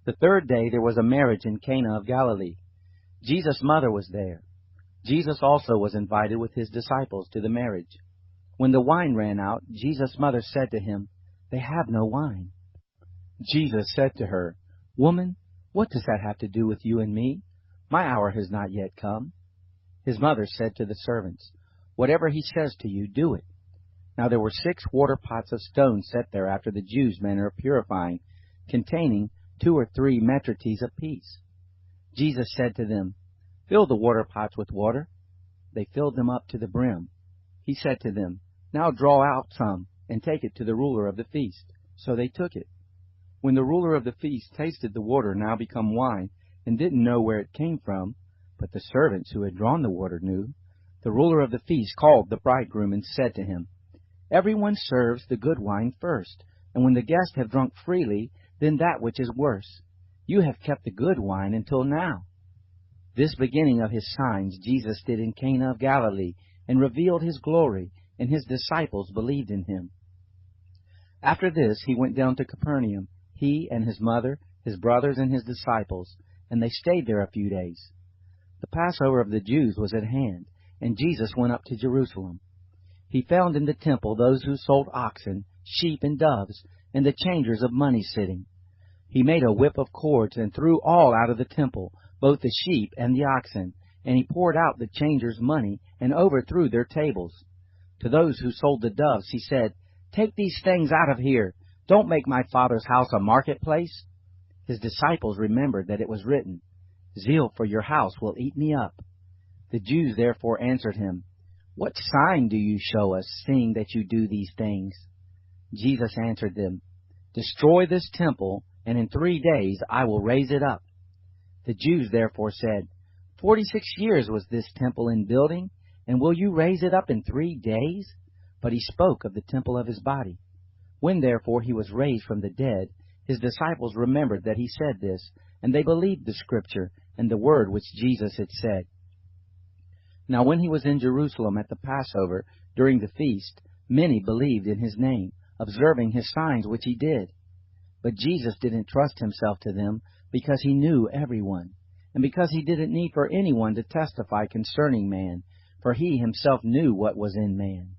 The third day there was a marriage in Cana of Galilee. Jesus' mother was there. Jesus also was invited with his disciples to the marriage. When the wine ran out, Jesus' mother said to him, "They have no wine." Jesus said to her, "Woman, what does that have to do with you and me? My hour has not yet come." His mother said to the servants, "Whatever he says to you, do it." Now there were 6 water pots of stone set there after the Jews' manner of purifying, containing 2 or 3 metrites apiece. Jesus said to them, "Fill the water pots with water." They filled them up to the brim. He said to them, "Now draw out some, and take it to the ruler of the feast." So they took it. When the ruler of the feast tasted the water now become wine, and didn't know where it came from, but the servants who had drawn the water knew, the ruler of the feast called the bridegroom and said to him, "Everyone serves the good wine first, and when the guests have drunk freely, then that which is worse. You have kept the good wine until now." This beginning of his signs Jesus did in Cana of Galilee, and revealed his glory, and his disciples believed in him. After this he went down to Capernaum, he and his mother, his brothers, and his disciples, and they stayed there a few days. The Passover of the Jews was at hand, and Jesus went up to Jerusalem. He found in the temple those who sold oxen, sheep, and doves, and the changers of money sitting. He made a whip of cords and threw all out of the temple, both the sheep and the oxen, and he poured out the changers' money and overthrew their tables. To those who sold the doves he said, "Take these things out of here. Don't make my Father's house a marketplace." His disciples remembered that it was written, "Zeal for your house will eat me up." The Jews therefore answered him, "What sign do you show us, seeing that you do these things?" Jesus answered them, "Destroy this temple, and in 3 days I will raise it up." The Jews therefore said, 46 years was this temple in building, and will you raise it up in 3 days? But he spoke of the temple of his body. When therefore he was raised from the dead, his disciples remembered that he said this, and they believed the scripture and the word which Jesus had said. Now when he was in Jerusalem at the Passover, during the feast, many believed in his name, observing his signs which he did. But Jesus didn't trust himself to them, because he knew everyone, and because he didn't need for anyone to testify concerning man, for he himself knew what was in man.